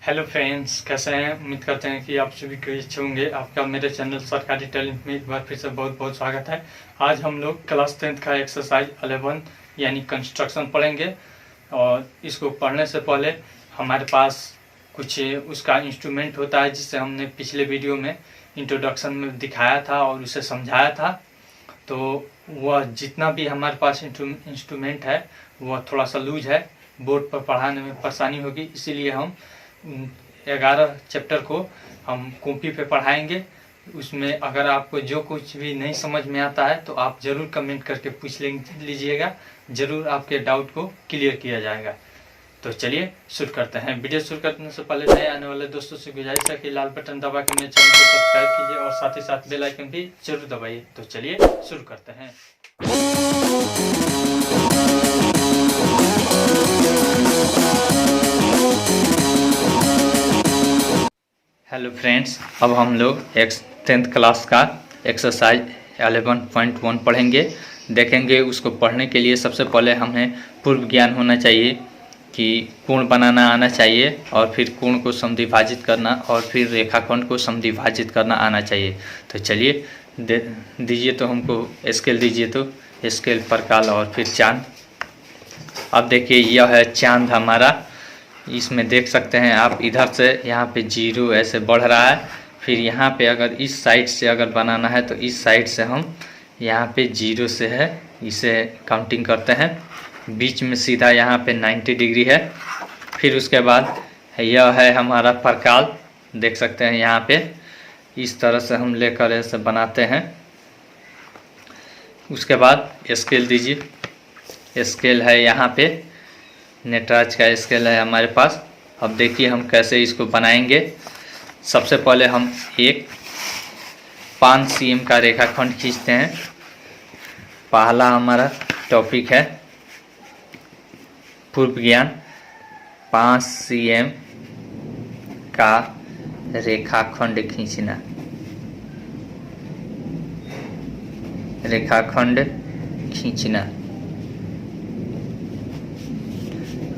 Hello friends, कैसे हैं? उम्मीद करते हैं कि आप सभी को अच्छे होंगे। आपका मेरे चैनल सरकारी टैलेंट में एक बार फिर से बहुत बहुत स्वागत है। आज हम लोग क्लास 10th का एक्सरसाइज 11 यानी कंस्ट्रक्शन पढ़ेंगे। और इसको पढ़ने से पहले हमारे पास कुछ उसका इंस्ट्रूमेंट होता है, जिससे हमने पिछले वीडियो में इंट्रोडक्शन में दिखाया था और उसे समझाया था। तो वह जितना भी हमारे पास इंस्ट्रूमेंट है वह थोड़ा सा लूज है, बोर्ड पर पढ़ाने में परेशानी होगी, इसीलिए हम 11 चैप्टर को हम कॉपी पे पढ़ाएंगे। उसमें अगर आपको जो कुछ भी नहीं समझ में आता है तो आप ज़रूर कमेंट करके पूछ लीजिएगा, ज़रूर आपके डाउट को क्लियर किया जाएगा। तो चलिए शुरू करते हैं। वीडियो शुरू करने से पहले नए आने वाले दोस्तों से गुजारिश है कि लाल बटन दबा के मेरे चैनल को सब्सक्राइब कीजिए और साथ ही साथ बेल आइकन भी जरूर दबाइए। तो चलिए शुरू करते हैं। हेलो फ्रेंड्स, अब हम लोग 10th क्लास का एक्सरसाइज 11.1 पढ़ेंगे। देखेंगे उसको पढ़ने के लिए सबसे पहले हमें पूर्व ज्ञान होना चाहिए कि कोण बनाना आना चाहिए, और फिर कोण को समद्विभाजित करना, और फिर रेखाखंड को समद्विभाजित करना आना चाहिए। तो चलिए दीजिए, तो हमको स्केल दीजिए, तो स्केल, प्रकाल और फिर चांद। अब देखिए यह है चांद हमारा। इसमें देख सकते हैं आप, इधर से यहाँ पे 0 ऐसे बढ़ रहा है। फिर यहाँ पे अगर इस साइड से अगर बनाना है तो इस साइड से हम यहाँ पे 0 से है, इसे काउंटिंग करते हैं। बीच में सीधा यहाँ पे 90 डिग्री है। फिर उसके बाद यह है हमारा प्रकाल, देख सकते हैं यहाँ पे इस तरह से हम लेकर ऐसे बनाते हैं। उसके बाद स्केल दीजिए। स्केल है यहाँ पे, नटराज का स्केल है हमारे पास। अब देखिए हम कैसे इसको बनाएंगे। सबसे पहले हम एक 5 cm का रेखाखंड खींचते हैं। पहला हमारा टॉपिक है पूर्व ज्ञान। 5 cm का रेखाखंड खींचना, रेखाखंड खींचना।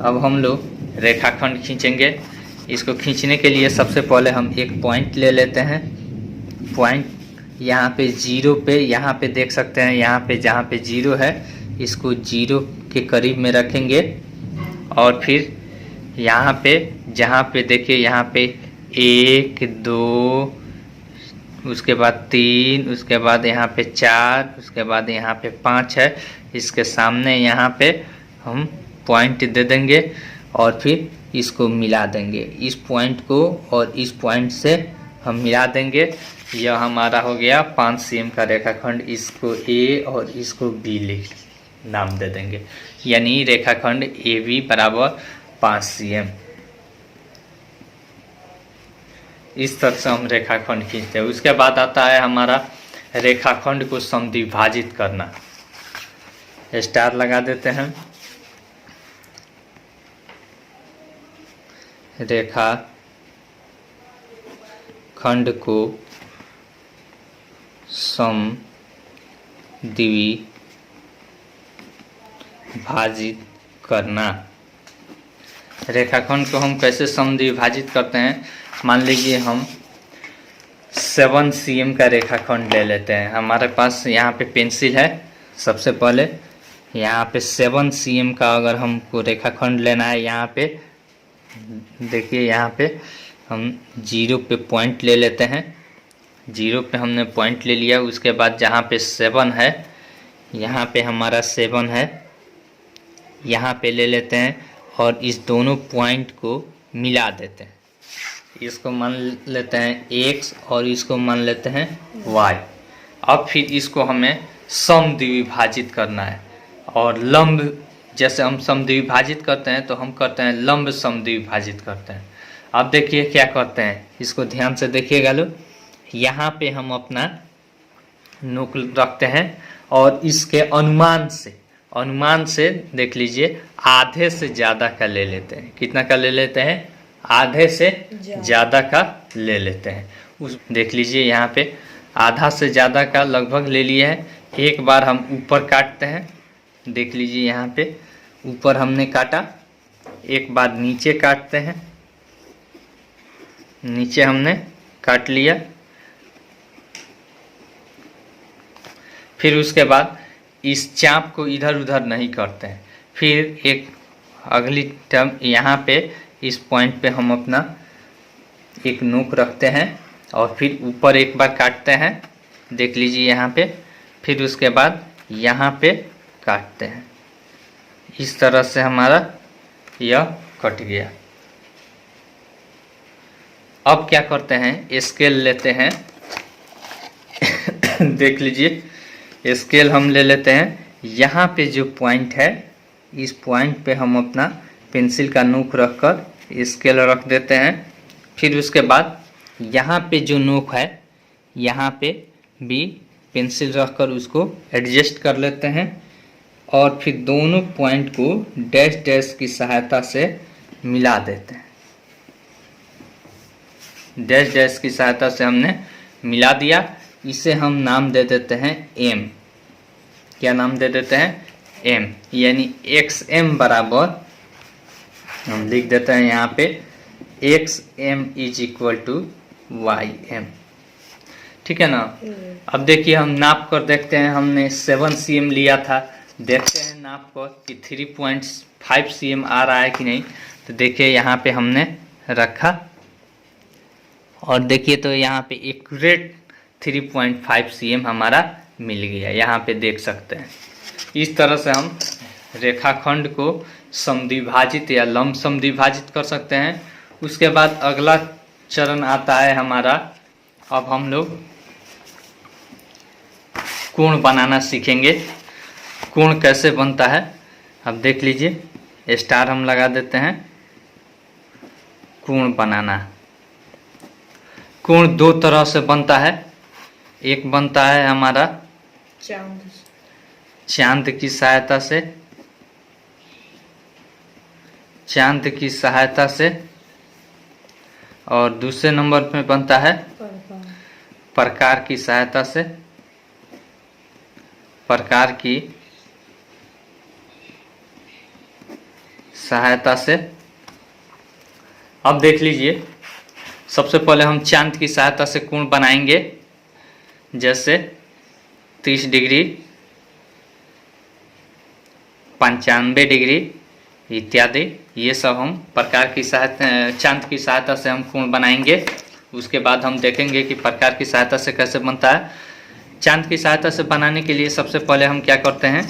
अब हम लोग रेखाखंड खींचेंगे। इसको खींचने के लिए सबसे पहले हम एक पॉइंट ले लेते हैं। पॉइंट यहाँ पे 0 पे, यहाँ पे देख सकते हैं, यहाँ पे जहाँ पे 0 है इसको 0 के करीब में रखेंगे। और फिर यहाँ पे जहाँ पे देखिए, यहाँ पे 1 2, उसके बाद 3, उसके बाद यहाँ पे 4, उसके बाद यहाँ पे 5 है। इसके सामने यहाँ पे हम पॉइंट दे देंगे और फिर इसको मिला देंगे। इस पॉइंट को और इस पॉइंट से हम मिला देंगे। यह हमारा हो गया 5 cm का रेखाखंड। इसको A और इसको B नाम दे देंगे, यानी रेखाखंड AB बराबर 5 cm। इस तरह से हम रेखाखंड खींचते हैं। उसके बाद आता है हमारा रेखाखंड को समद्विभाजित करना। स्टार लगा देते हैं। रेखा खंड को समद्विभाजित करना। रेखाखंड को हम कैसे समद्विभाजित करते हैं? मान लीजिए हम 7 cm का रेखाखंड ले लेते हैं। हमारे पास यहाँ पे पेंसिल है। सबसे पहले यहाँ पे 7 cm का अगर हमको रेखाखंड लेना है, यहाँ पे देखिए, यहाँ पे हम 0 पे पॉइंट ले लेते हैं। 0 पे हमने पॉइंट ले लिया। उसके बाद जहाँ पे 7 है, यहाँ पे हमारा 7 है, यहाँ पे ले लेते हैं और इस दोनों पॉइंट को मिला देते हैं। इसको मान लेते हैं x और इसको मान लेते हैं y। अब फिर इसको हमें समद्विभाजित करना है। और लंब, जैसे हम समद्विभाजित करते हैं तो हम करते हैं लंब समद्विभाजित करते हैं। अब देखिए क्या करते हैं, इसको ध्यान से देखिएगा लोग। यहाँ पे हम अपना नोक रखते हैं और इसके अनुमान से देख लीजिए, आधे से ज़्यादा का ले लेते हैं। कितना का ले लेते हैं? आधे से ज़्यादा का ले लेते हैं। उस देख लीजिए यहाँ पे आधा से ज़्यादा का लगभग ले लिए हैं। एक बार हम ऊपर काटते हैं। देख लीजिए यहाँ पे ऊपर हमने काटा, एक बार नीचे काटते हैं। नीचे हमने काट लिया। फिर उसके बाद इस चाप को इधर उधर नहीं करते हैं। फिर एक अगली टर्म यहाँ पे इस पॉइंट पे हम अपना एक नोक रखते हैं और फिर ऊपर एक बार काटते हैं, देख लीजिए यहाँ पे। फिर उसके बाद यहाँ पे काटते हैं। इस तरह से हमारा यह कट गया। अब क्या करते हैं, स्केल लेते हैं देख लीजिए, स्केल हम ले लेते हैं। यहाँ पे जो पॉइंट है, इस पॉइंट पे हम अपना पेंसिल का नोक रखकर स्केल रख देते हैं। फिर उसके बाद यहाँ पे जो नोक है, यहाँ पे भी पेंसिल रखकर उसको एडजस्ट कर लेते हैं और फिर दोनों पॉइंट को डैश डैश की सहायता से मिला देते हैं। डैश डैश की सहायता से हमने मिला दिया। इसे हम नाम दे देते हैं एम। क्या नाम दे देते हैं? एम, यानी एक्स एम बराबर हम लिख देते हैं यहाँ पे x m is equal to y m. ठीक है ना। अब देखिए हम नाप कर देखते हैं। हमने 7 cm लिया था, देखते हैं नाप कर कि 3.5 cm आ रहा है कि नहीं। तो देखिए यहाँ पे हमने रखा और देखिए तो यहाँ पे एक्यूरेट 3.5 cm हमारा मिल गया। यहाँ पे देख सकते हैं। इस तरह से हम रेखाखंड को समद्विभाजित या लंब समद्विभाजित कर सकते हैं। उसके बाद अगला चरण आता है हमारा, अब हम लोग कोण बनाना सीखेंगे। कोण कैसे बनता है अब देख लीजिए। स्टार हम लगा देते हैं। कोण बनाना, कोण दो तरह से बनता है। एक बनता है हमारा चांद की सहायता से, चांद की सहायता से, और दूसरे नंबर पे बनता है प्रकार की सहायता से, प्रकार की सहायता से। अब देख लीजिए, सबसे पहले हम चांद की सहायता से कोण बनाएंगे, जैसे 30 डिग्री, 95 डिग्री इत्यादि। ये सब हम प्रकार की सहायता, चांद की सहायता से हम कोण बनाएंगे। उसके बाद हम देखेंगे कि प्रकार की सहायता से कैसे बनता है। चांद की सहायता से बनाने के लिए सबसे पहले हम क्या करते हैं,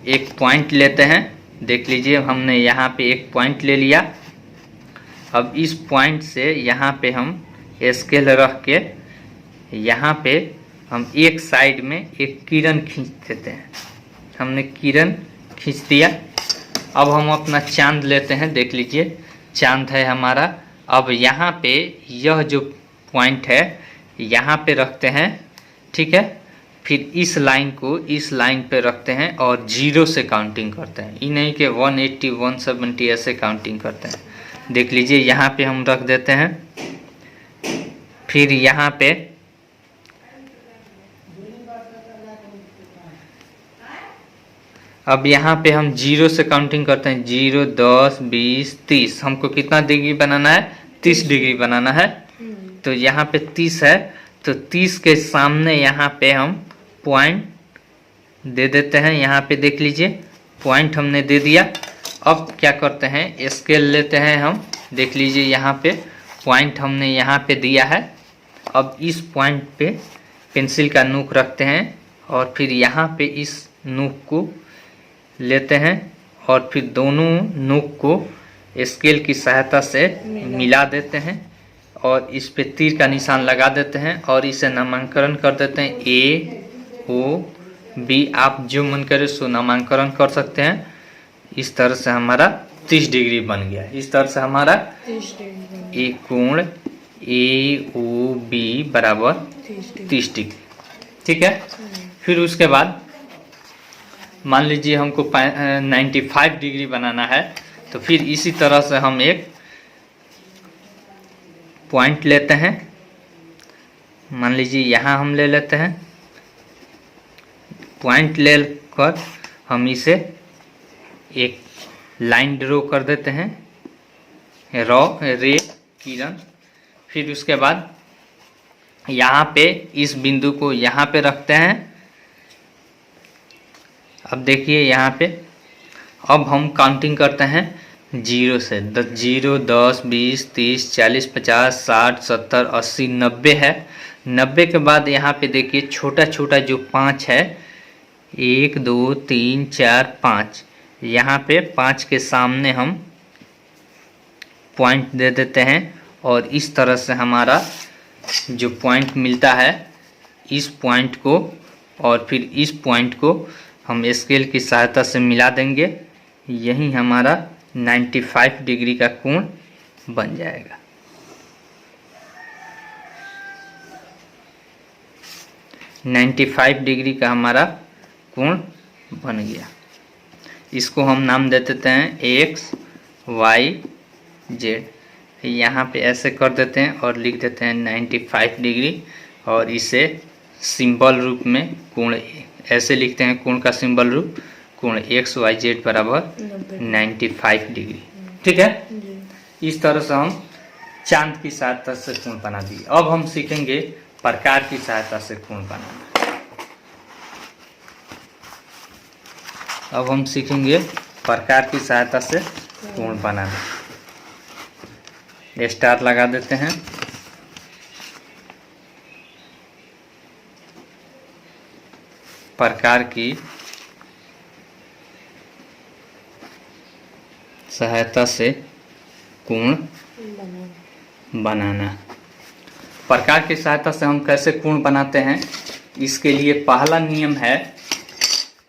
एक पॉइंट लेते हैं। देख लीजिए हमने यहाँ पे एक पॉइंट ले लिया। अब इस पॉइंट से यहाँ पे हम स्केल रख के यहाँ पे हम एक साइड में एक किरण खींच देते हैं। हमने किरण खींच दिया। अब हम अपना चांद लेते हैं। देख लीजिए चांद है हमारा। अब यहाँ पे यह जो पॉइंट है यहाँ पे रखते हैं, ठीक है। फिर इस लाइन को इस लाइन पे रखते हैं और 0 से काउंटिंग करते हैं। ये नहीं कि 180 170 ऐसे काउंटिंग करते हैं। देख लीजिए यहाँ पे हम रख देते हैं। फिर यहाँ पे अब यहाँ पे हम 0 से काउंटिंग करते हैं। 0 10 20 30। हमको कितना डिग्री बनाना है? 30 डिग्री बनाना है। तो यहाँ पे 30 है, तो 30 के सामने यहाँ पे हम पॉइंट दे देते हैं। यहाँ पे देख लीजिए पॉइंट हमने दे दिया। अब क्या करते हैं, स्केल लेते हैं हम। देख लीजिए यहाँ पे पॉइंट हमने यहाँ पे दिया है। अब इस पॉइंट पे पेंसिल का नोक रखते हैं और फिर यहाँ पे इस नोक को लेते हैं और फिर दोनों नोक को स्केल की सहायता से मिला देते हैं और इस पे तीर का निशान लगा देते हैं और इसे नामांकन कर देते हैं A O B। आप जो मन करे सो नामांकन कर सकते हैं। इस तरह से हमारा 30 डिग्री बन गया। इस तरह से हमारा एक कोण AOB बराबर 30 डिग्री, ठीक है। फिर उसके बाद मान लीजिए हमको 95 डिग्री बनाना है, तो फिर इसी तरह से हम एक पॉइंट लेते हैं। मान लीजिए यहाँ हम ले लेते हैं। पॉइंट ले कर हम इसे एक लाइन ड्रॉ कर देते हैं। रे किरण फिर उसके बाद यहाँ पे इस बिंदु को यहाँ पे रखते हैं। अब देखिए यहाँ पे अब हम काउंटिंग करते हैं 0 से 0, 10, 20, 30, 40, 50, 60, 70, 80, 90 है। 90 के बाद यहाँ पे देखिए छोटा छोटा जो 5 है, 1, 2, 3, 4, 5, यहाँ पे 5 के सामने हम पॉइंट दे देते हैं और इस तरह से हमारा जो पॉइंट मिलता है, इस पॉइंट को और फिर इस पॉइंट को हम स्केल की सहायता से मिला देंगे। यही हमारा 95 डिग्री का कोण बन जाएगा। $95 डिग्री का हमारा कोण बन गया। इसको हम नाम दे देते हैं एक्स वाई जेड। यहाँ पे ऐसे कर देते हैं और लिख देते हैं 95 डिग्री और इसे सिंबल रूप में कोण ऐसे लिखते हैं। कोण का सिंबल रूप कोण एक्स वाई जेड बराबर 95 डिग्री। ठीक है, इस तरह से हम चांद की सहायता से कोण बना दिए। अब हम सीखेंगे प्रकार की सहायता से कोण बनाना। अब हम सीखेंगे प्रकार की सहायता से कोण बनाना। स्टार लगा देते हैं। प्रकार की सहायता से कोण बनाना। प्रकार की सहायता से हम कैसे कोण बनाते हैं, इसके लिए पहला नियम है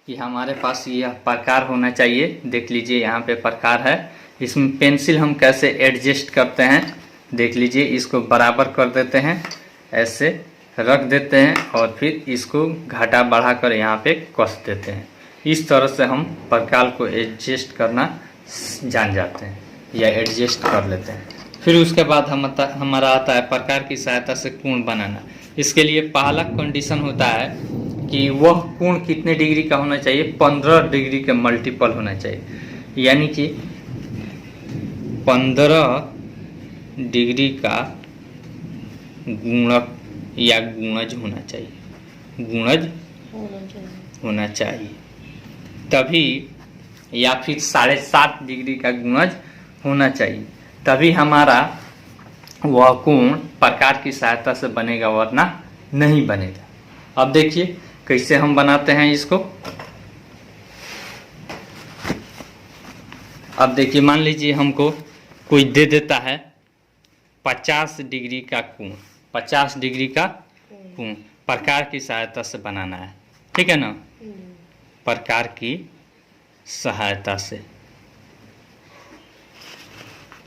कि हमारे पास यह प्रकार होना चाहिए। देख लीजिए यहाँ पे प्रकार है। इसमें पेंसिल हम कैसे एडजस्ट करते हैं, देख लीजिए। इसको बराबर कर देते हैं, ऐसे रख देते हैं और फिर इसको घटा बढ़ा कर यहाँ पे कस देते हैं। इस तरह से हम प्रकार को एडजस्ट करना जान जाते हैं या एडजस्ट कर लेते हैं। फिर उसके बाद हमारा आता है प्रकार की सहायता से कोण बनाना। इसके लिए पहला कंडीशन होता है कि वह कोण कितने डिग्री का होना चाहिए, 15 डिग्री के मल्टीपल होना चाहिए। यानी कि 15 डिग्री का गुणक या गुणज होना चाहिए। गुणज होना चाहिए तभी, या फिर 7.5 डिग्री का गुणज होना चाहिए, तभी हमारा वह कोण प्रकार की सहायता से बनेगा, वरना नहीं बनेगा। अब देखिए कैसे हम बनाते हैं इसको। अब देखिए मान लीजिए हमको कोई दे देता है 50 डिग्री का कोण। 50 डिग्री का कोण प्रकार की सहायता से बनाना है। ठीक है ना, प्रकार की सहायता से,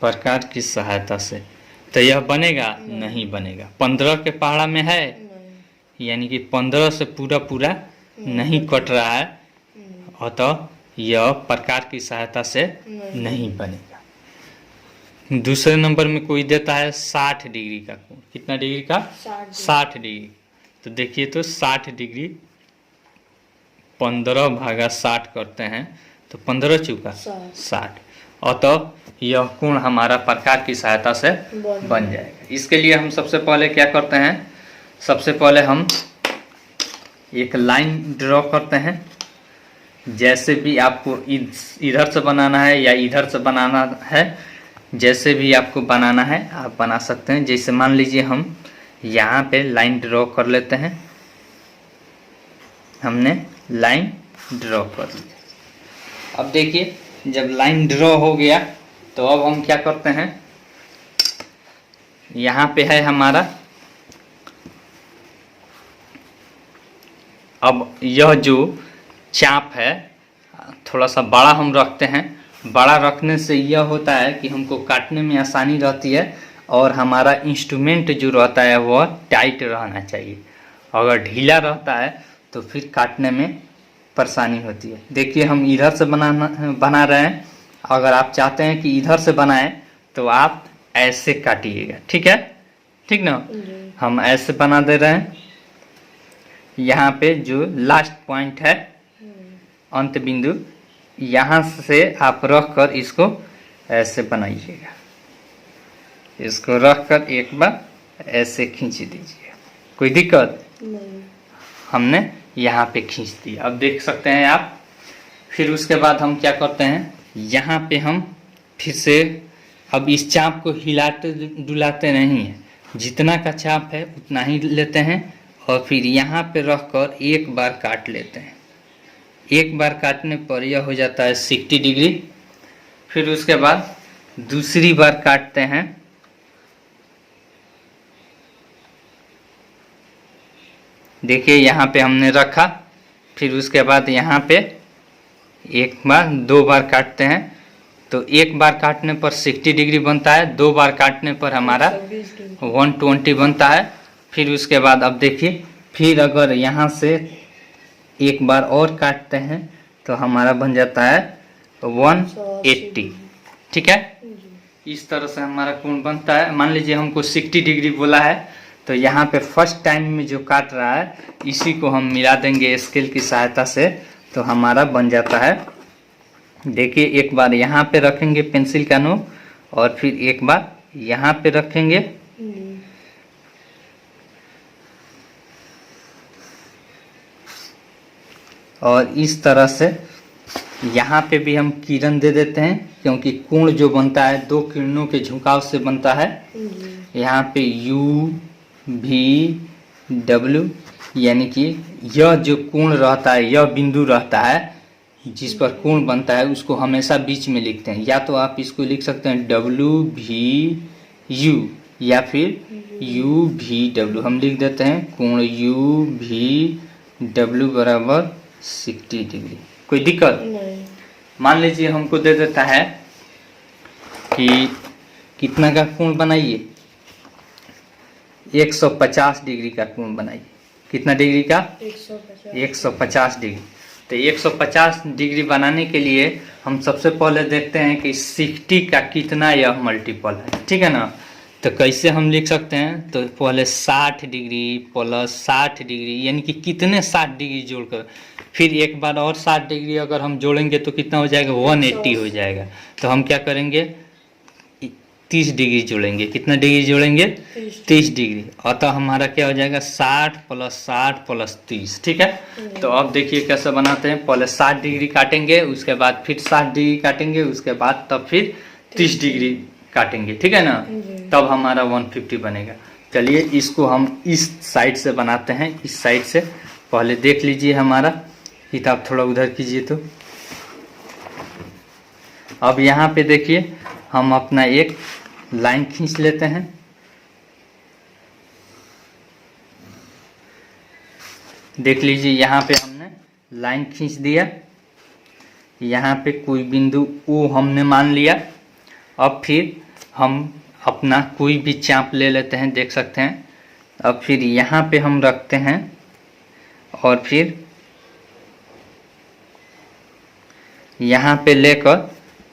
प्रकार की सहायता से तो यह बनेगा? नहीं बनेगा। 15 के पहाड़ा में है, यानी कि 15 से पूरा पूरा नहीं कट रहा है, अतः यह प्रकार की सहायता से नहीं बनेगा। दूसरे नंबर में कोई देता है 60 डिग्री का कोण। कितना डिग्री का? 60 डिग्री। तो देखिए तो 60 डिग्री 15 भागा 60 करते हैं तो 15 चौका 60। अतः यह कोण हमारा प्रकार की सहायता से बन जाएगा। इसके लिए हम सबसे पहले क्या करते हैं, सबसे पहले हम एक लाइन ड्रॉ करते हैं। जैसे भी आपको इधर से बनाना है या इधर से बनाना है, जैसे भी आपको बनाना है आप बना सकते हैं। जैसे मान लीजिए हम यहाँ पे लाइन ड्रॉ कर लेते हैं। हमने लाइन ड्रॉ कर लिया। अब देखिए जब लाइन ड्रॉ हो गया तो अब हम क्या करते हैं, यहाँ पे है हमारा, अब यह जो चाप है थोड़ा सा बड़ा हम रखते हैं। बड़ा रखने से यह होता है कि हमको काटने में आसानी रहती है और हमारा इंस्ट्रूमेंट जो रहता है वह टाइट रहना चाहिए। अगर ढीला रहता है तो फिर काटने में परेशानी होती है। देखिए हम इधर से बना रहे हैं। अगर आप चाहते हैं कि इधर से बनाएं तो आप ऐसे काटिएगा। ठीक है, ठीक ना। हम ऐसे बना दे रहे हैं। यहाँ पे जो लास्ट पॉइंट है, अंत बिंदु, यहाँ से आप रख कर इसको ऐसे बनाइएगा। इसको रख कर एक बार ऐसे खींच दीजिए, कोई दिक्कत नहीं। हमने यहाँ पे खींच दिया, अब देख सकते हैं आप। फिर उसके बाद हम क्या करते हैं, यहाँ पे हम फिर से अब इस चाप को हिलाते डुलाते नहीं है, जितना का चाप है उतना ही लेते हैं और फिर यहाँ पे रख कर एक बार काट लेते हैं। एक बार काटने पर यह हो जाता है 60 डिग्री। फिर उसके बाद दूसरी बार काटते हैं, देखिए यहाँ पे हमने रखा। फिर उसके बाद यहाँ पे एक बार 2 बार काटते हैं, तो एक बार काटने पर 60 डिग्री बनता है, 2 बार काटने पर हमारा 120 बनता है। फिर उसके बाद अब देखिए, फिर अगर यहाँ से एक बार और काटते हैं तो हमारा बन जाता है 180। ठीक है, इस तरह से हमारा कोण बनता है। मान लीजिए हमको 60 डिग्री बोला है, तो यहाँ पे फर्स्ट टाइम में जो काट रहा है इसी को हम मिला देंगे स्केल की सहायता से, तो हमारा बन जाता है। देखिए एक बार यहाँ पे रखेंगे पेंसिल का नोक और फिर एक बार यहाँ पे रखेंगे, और इस तरह से यहाँ पे भी हम किरण दे देते हैं, क्योंकि कोण जो बनता है 2 किरणों के झुकाव से बनता है। यहाँ पे U V W, यानी कि यह जो कोण रहता है, यह बिंदु रहता है जिस पर कोण बनता है, उसको हमेशा बीच में लिखते हैं। या तो आप इसको लिख सकते हैं W V U या फिर U V W, हम लिख देते हैं कोण U V W बराबर 60 डिग्री। कोई दिक्कत नहीं। मान लीजिए हमको दे देता है कि कितना का कोण बनाइए, 150 डिग्री का कोण बनाइए। कितना डिग्री का? 150 डिग्री। तो 150 डिग्री बनाने के लिए हम सबसे पहले देखते हैं कि 60 का कितना यह मल्टीपल है। ठीक है ना, तो कैसे हम लिख सकते हैं, तो पहले 60 डिग्री प्लस 60 डिग्री, यानी कि कितने 60 डिग्री जोड़कर फिर एक बार और 60 डिग्री अगर हम जोड़ेंगे तो कितना हो जाएगा, 180 हो जाएगा। तो हम क्या करेंगे, 30 डिग्री जोड़ेंगे। कितना डिग्री जोड़ेंगे? 30 डिग्री। अतः हमारा क्या हो जाएगा, 60 प्लस 60 प्लस 30। ठीक है, तो अब देखिए कैसे बनाते हैं। पहले 60 डिग्री काटेंगे, उसके बाद फिर 60 डिग्री काटेंगे, उसके बाद तब फिर 30 डिग्री काटेंगे। ठीक है ना, तब हमारा 150 बनेगा। चलिए इसको हम इस साइड से बनाते हैं, इस साइड से पहले देख लीजिए। हमारा किताब थोड़ा उधर कीजिए। तो अब यहाँ पे देखिए हम अपना एक लाइन खींच लेते हैं। देख लीजिए यहाँ पे हमने लाइन खींच दिया, यहाँ पे कोई बिंदु O हमने मान लिया। अब फिर हम अपना कोई भी चाप ले लेते हैं, देख सकते हैं। अब फिर यहाँ पे हम रखते हैं और फिर यहाँ पे लेकर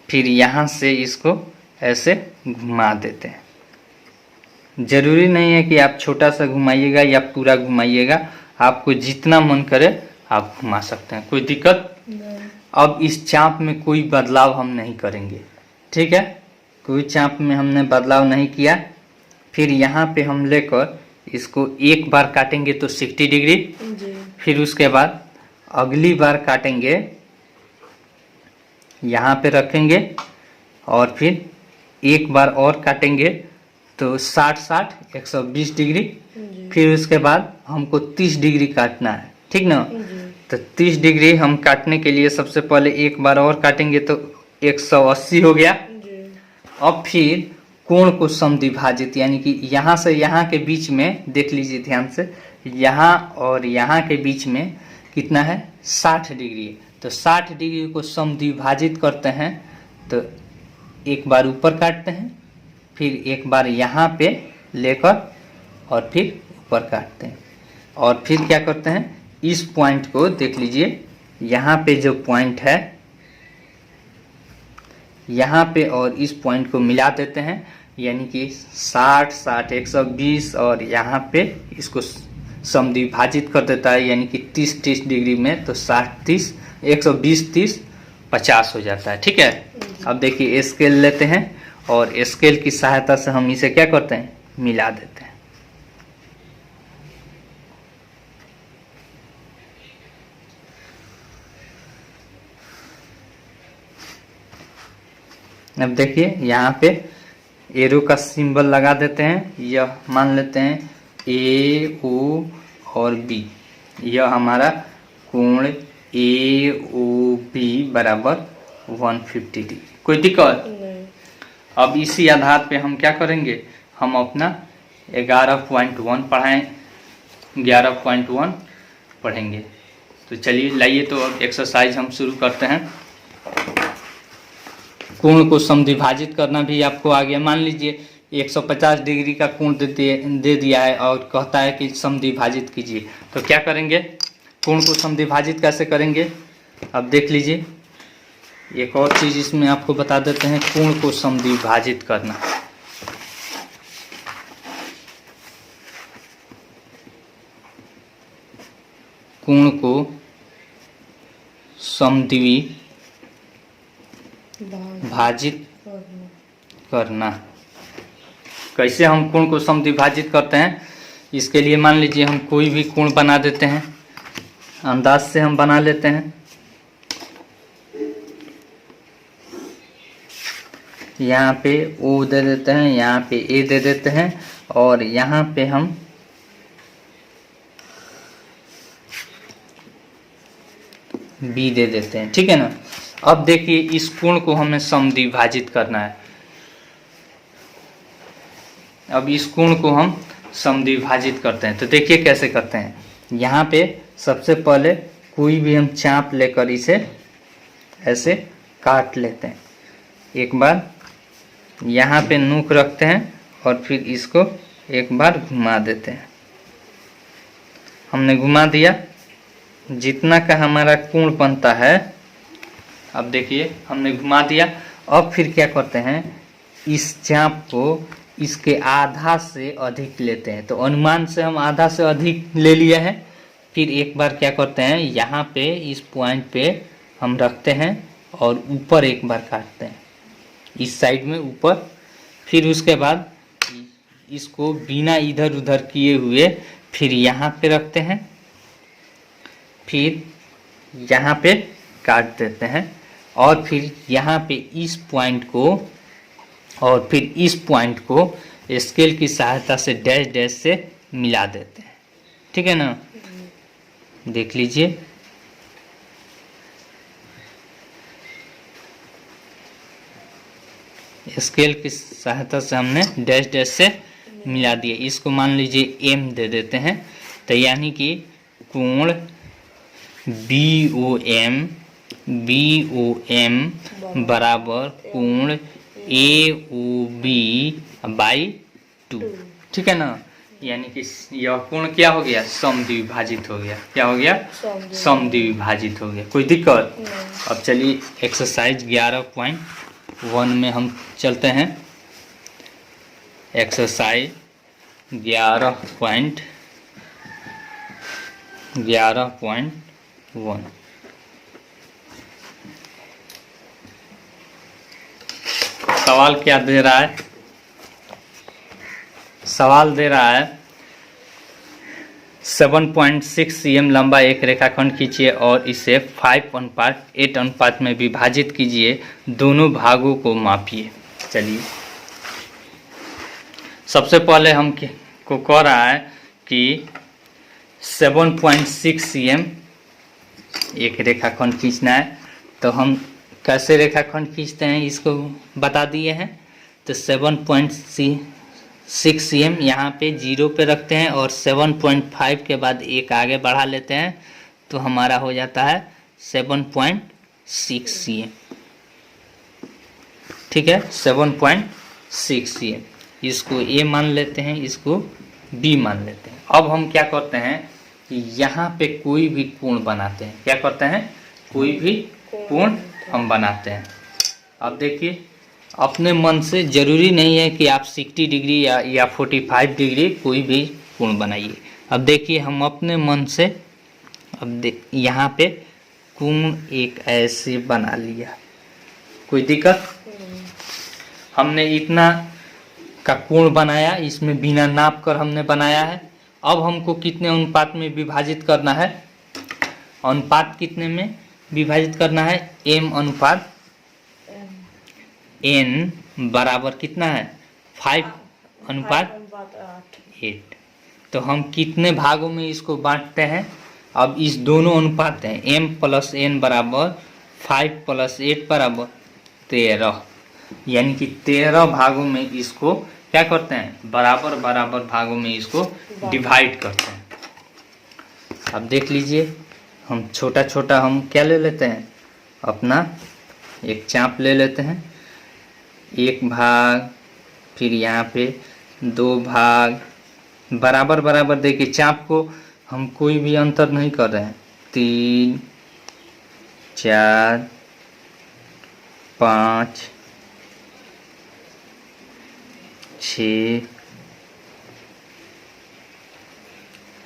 फिर यहाँ से इसको ऐसे घुमा देते हैं। जरूरी नहीं है कि आप छोटा सा घुमाइएगा या पूरा घुमाइएगा, आपको जितना मन करे आप घुमा सकते हैं, कोई दिक्कत नहीं। अब इस चाप में कोई बदलाव हम नहीं करेंगे। ठीक है, कोई चाप में हमने बदलाव नहीं किया। फिर यहाँ पे हम लेकर इसको एक बार काटेंगे तो 60 डिग्री। फिर उसके बाद अगली बार काटेंगे, यहाँ पे रखेंगे और फिर एक बार और काटेंगे तो 60-60 120 डिग्री। फिर उसके बाद हमको 30 डिग्री काटना है। ठीक ना, तो 30 डिग्री हम काटने के लिए सबसे पहले एक बार और काटेंगे तो 180 हो गया। अब फिर कोण को समद्विभाजित, यानी कि यहाँ से यहाँ के बीच में देख लीजिए ध्यान से, यहाँ और यहाँ के बीच में कितना है, 60 डिग्री। तो 60 डिग्री को समद्विभाजित करते हैं, तो एक बार ऊपर काटते हैं, फिर एक बार यहाँ पे लेकर और फिर ऊपर काटते हैं, और फिर क्या करते हैं, इस पॉइंट को देख लीजिए, यहाँ पे जो पॉइंट है यहाँ पे और इस पॉइंट को मिला देते हैं, यानी कि 60-60 120, और यहाँ पे इसको समद्विभाजित कर देता है, यानी कि 30-30 डिग्री में, तो 60-30 120-30 50 हो जाता है। ठीक है, अब देखिए स्केल लेते हैं और स्केल की सहायता से हम इसे क्या करते हैं, मिला देते हैं। अब देखिए यहाँ पे एरो का सिंबल लगा देते हैं। यह मान लेते हैं ए ओ और बी, यह हमारा कोण ए ओ बी बराबर 150 डिग्री। कोई दिक्कत नहीं। अब इसी आधार पे हम क्या करेंगे, हम अपना 11.1 पढ़ाएं, 11.1 पढ़ेंगे। तो चलिए लाइए, तो अब एक्सरसाइज हम शुरू करते हैं। कोण को समद्विभाजित करना भी आपको आ गया। मान लीजिए 150 डिग्री का कोण दे दिया है और कहता है कि समद्विभाजित कीजिए, तो क्या करेंगे, कोण को समद्विभाजित कैसे करेंगे, अब देख लीजिए। एक और चीज इसमें आपको बता देते हैं, कोण को समद्विभाजित करना। कोण को समद्विभाजित करना। कैसे हम कोण को समद्विभाजित करते हैं, इसके लिए मान लीजिए हम कोई भी कोण बना देते हैं, अंदाज से हम बना लेते हैं। यहाँ पे O दे देते हैं, यहाँ पे A दे देते हैं और यहाँ पे हम B दे देते हैं, ठीक है ना। अब देखिए इस कोण को हमें समद्विभाजित करना है। अब इस कोण को हम समद्विभाजित करते हैं, तो देखिए कैसे करते हैं। यहाँ पे सबसे पहले कोई भी हम चाप लेकर इसे ऐसे काट लेते हैं। एक बार यहाँ पे नोक रखते हैं और फिर इसको एक बार घुमा देते हैं। हमने घुमा दिया, जितना का हमारा कोण बनता है, अब देखिए हमने घुमा दिया। अब फिर क्या करते हैं, इस चाप को इसके आधा से अधिक लेते हैं। तो अनुमान से हम आधा से अधिक ले लिया है। फिर एक बार क्या करते हैं, यहाँ पे इस पॉइंट पे हम रखते हैं और ऊपर एक बार काटते हैं, इस साइड में ऊपर। फिर उसके बाद इसको बिना इधर उधर किए हुए फिर यहाँ पे रखते हैं, फिर यहाँ पे काट देते हैं और फिर यहाँ पे इस पॉइंट को और फिर इस पॉइंट को स्केल की सहायता से डैश डैश से मिला देते हैं, ठीक है ना। देख लीजिए, स्केल की सहायता से हमने डैश डैश से मिला दिया। इसको मान लीजिए M दे देते हैं। तो यानी कि कोण BOM बराबर कोण AOB बाई 2, ठीक है ना। यानी कि यह कोण क्या हो गया, समद्विभाजित हो गया। क्या हो गया, समद्विभाजित हो गया। कोई दिक्कत? अब चलिए एक्सरसाइज 11.1 में हम चलते हैं। एक्सरसाइज 11.1 सवाल क्या दे रहा है, सवाल दे रहा है 7.6 cm लंबा एक रेखाखंड खींचिए और इसे 5:8 अनुपात में विभाजित कीजिए, दोनों भागों को मापिए। चलिए सबसे पहले हम को कह रहा है कि 7.6 cm एक रेखाखंड खींचना है। तो हम कैसे रेखाखंड खींचते हैं इसको बता दिए हैं। तो 7.6 cm यहाँ पे 0 पे रखते हैं और 7.5 के बाद एक आगे बढ़ा लेते हैं, तो हमारा हो जाता है 7.6 cm, ठीक है। 7.6 cm इसको A मान लेते हैं, इसको B मान लेते हैं। अब हम क्या करते हैं कि यहाँ पे कोई भी कोण बनाते हैं। क्या करते हैं, कोई भी कोण हम बनाते हैं। अब देखिए अपने मन से, जरूरी नहीं है कि आप 60 डिग्री या 45 डिग्री कोई भी कोण बनाइए। अब देखिए हम अपने मन से अब यहाँ पे कोण एक ऐसे बना लिया, कोई दिक्कत। हमने इतना का कोण बनाया, इसमें बिना नाप कर हमने बनाया है। अब हमको कितने अनुपात में विभाजित करना है? अनुपात कितने में विभाजित करना है? m अनुपात n बराबर कितना है? 5 अनुपात 8। तो हम कितने भागों में इसको बांटते हैं? अब इस दोनों अनुपात हैं, m प्लस n बराबर 5 प्लस 8 बराबर 13, यानी कि 13 भागों में इसको क्या करते हैं? बराबर बराबर भागों में इसको डिवाइड करते हैं। अब देख लीजिए, हम छोटा छोटा हम क्या ले लेते हैं? अपना एक चाप ले लेते हैं, 1 भाग, फिर यहाँ पे 2 भाग, बराबर बराबर। देखिए चाप को हम कोई भी अंतर नहीं कर रहे हैं। 3 4 5 6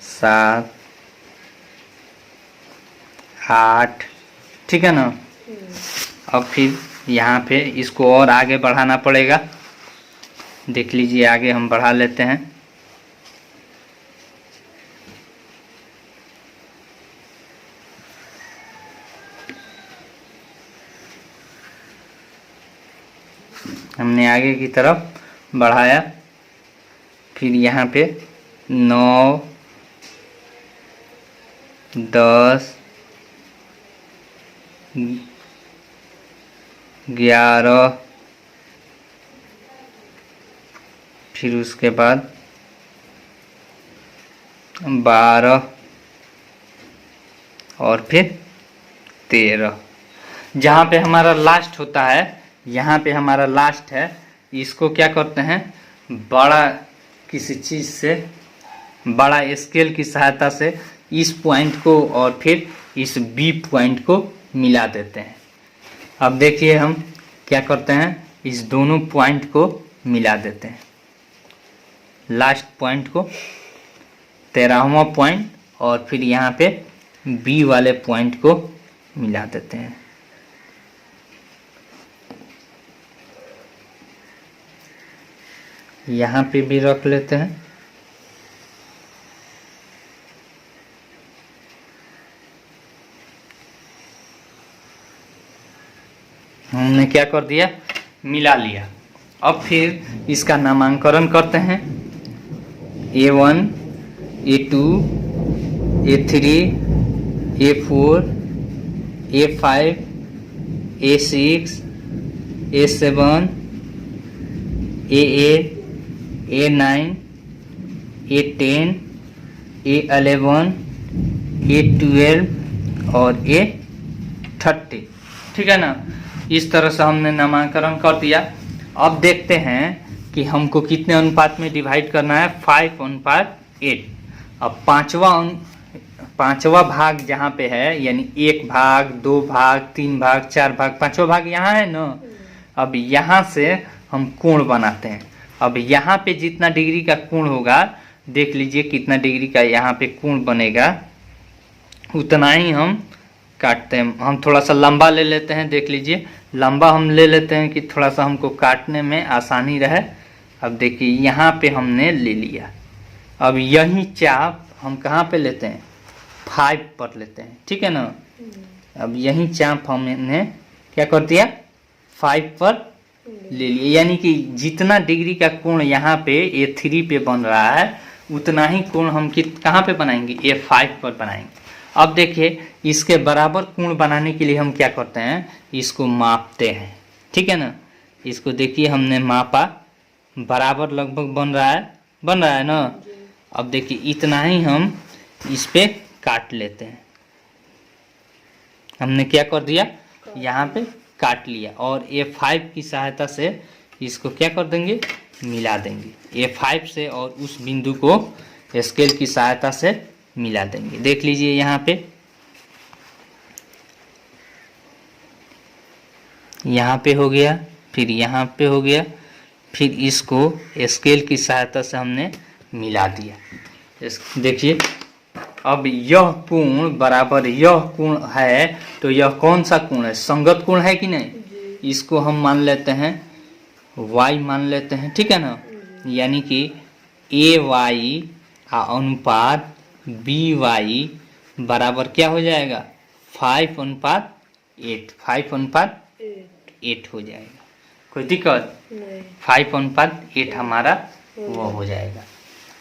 7 8, ठीक है ना। अब फिर यहाँ पे इसको और आगे बढ़ाना पड़ेगा। देख लीजिए, आगे हम बढ़ा लेते हैं। हमने आगे की तरफ बढ़ाया, फिर यहाँ पे 9 10 11, फिर उसके बाद 12 और फिर 13। जहाँ पे हमारा लास्ट होता है, यहाँ पे हमारा लास्ट है, इसको क्या करते हैं? बड़ा किसी चीज़ से, बड़ा स्केल की सहायता से इस पॉइंट को और फिर इस बी पॉइंट को मिला देते हैं। अब देखिए हम क्या करते हैं? इस दोनों पॉइंट को मिला देते हैं। लास्ट पॉइंट को, 13वां पॉइंट, और फिर यहाँ पे बी वाले पॉइंट को मिला देते हैं। यहाँ पे भी रख लेते हैं। हमने क्या कर दिया? मिला लिया। अब फिर इसका नामांकन करते हैं। A1 A2 A3 A4 A5 A6 A7 A8 A9 A10 A11 A12 और A30, ठीक है ना। इस तरह से हमने नामांकन कर दिया। अब देखते हैं कि हमको कितने अनुपात में डिवाइड करना है? 5:8। अब पांचवा भाग जहाँ पे है, यानी 1 भाग 2 भाग 3 भाग 4 भाग, 5वां भाग यहाँ है ना। अब यहाँ से हम कोण बनाते हैं। अब यहाँ पे जितना डिग्री का कोण होगा, देख लीजिए कितना डिग्री का यहाँ पे कोण बनेगा, उतना ही हम काटते हैं। हम थोड़ा सा लंबा ले लेते हैं। देख लीजिए, लंबा हम ले लेते हैं कि थोड़ा सा हमको काटने में आसानी रहे। अब देखिए यहाँ पे हमने ले लिया। अब यही चाप हम कहाँ पे लेते हैं? 5 पर लेते हैं, ठीक है ना। अब यही चाप हमने क्या कर दिया? 5 पर ले लिया, यानी कि जितना डिग्री का कोण यहाँ पे A3 पे बन रहा है, उतना ही कोण हम कहाँ पे बनाएंगे? A5 पर बनाएंगे। अब देखिए, इसके बराबर कोण बनाने के लिए हम क्या करते हैं? इसको मापते हैं, ठीक है ना। इसको देखिए, हमने मापा, बराबर लगभग बन रहा है ना। अब देखिए इतना ही हम इस पे काट लेते हैं। हमने क्या कर दिया? यहाँ पे काट लिया, और A5 की सहायता से इसको क्या कर देंगे? मिला देंगे। A5 से और उस बिंदु को स्केल की सहायता से मिला देंगे। देख लीजिए यहाँ पे हो गया, फिर यहाँ पे हो गया, फिर इसको स्केल की सहायता से हमने मिला दिया। देखिए, अब यह कोण बराबर यह कोण है, तो यह कौन सा कोण है? संगत कोण है कि नहीं? इसको हम मान लेते हैं y मान लेते हैं, ठीक है ना। यानी कि ए वाई अनुपात बी वाई बराबर क्या हो जाएगा, 5:8, 5:8 हो जाएगा। कोई दिक्कत नहीं, 5:8 हमारा वो हो जाएगा।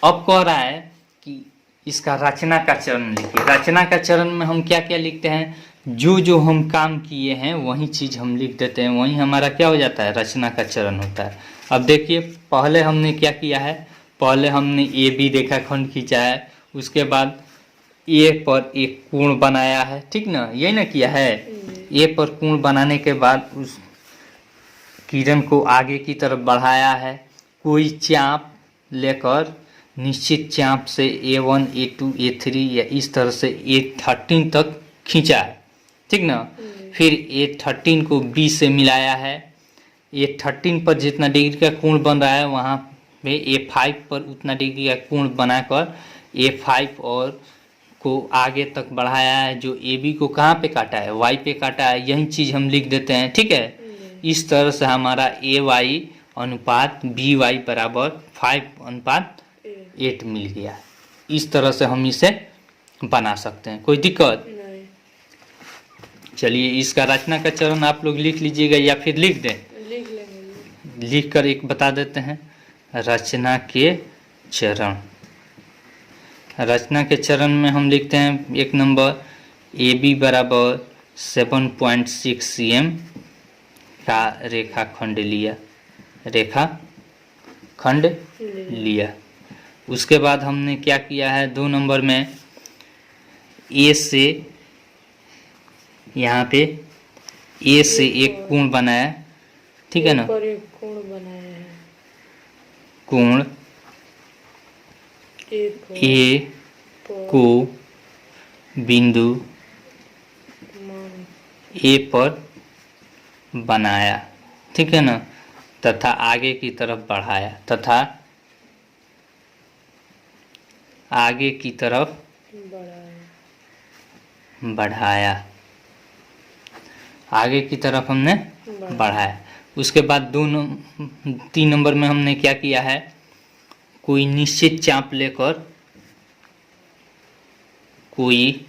अब कह रहा है कि इसका रचना का चरण लिखिए। रचना का चरण में हम क्या क्या लिखते हैं, जो जो हम काम किए हैं वही चीज हम लिख देते हैं, वही हमारा क्या हो जाता है, रचना का चरण होता है। अब देखिए पहले हमने क्या किया है, पहले हमने ए बी रेखाखंड खींचा है, उसके बाद ए पर एक कोण बनाया है, ठीक ना, यही ना किया है। ए पर कोण बनाने के बाद उस किरण को आगे की तरफ बढ़ाया है, कोई चाप लेकर निश्चित चाप से A1 A2 A3 या इस तरह से A13 तक खींचा है, ठीक ना। फिर A13 को B से मिलाया है, A13 पर जितना डिग्री का कोण बन रहा है वहाँ पे A5 पर उतना डिग्री का कोण बनाकर A5 और को आगे तक बढ़ाया है, जो AB को कहाँ पे काटा है, Y पे काटा है, यही चीज़ हम लिख देते हैं, ठीक है। इस तरह से हमारा AY अनुपात BY बराबर 5:8 मिल गया। इस तरह से हम इसे बना सकते हैं, कोई दिक्कत नहीं। चलिए इसका रचना का चरण आप लोग लिख लीजिएगा या फिर लिख दें, लिख लेंगे। लिख कर एक बता देते हैं रचना के चरण। रचना के चरण में हम लिखते हैं एक नंबर AB बराबर 7.6 cm का रेखाखंड लिया, रेखाखंड लिया। उसके बाद हमने क्या किया है, 2 नंबर में ए से यहाँ पे ए से एक कोण बनाया, ठीक है ना, कोण बनाया है, कोण ए को बिंदु ए पर बनाया, ठीक है ना, तथा आगे की तरफ बढ़ाया, तथा आगे की तरफ बढ़ाया, आगे की तरफ हमने बढ़ाया। उसके बाद 3 नंबर में हमने क्या किया है, कोई निश्चित चाप लेकर, कोई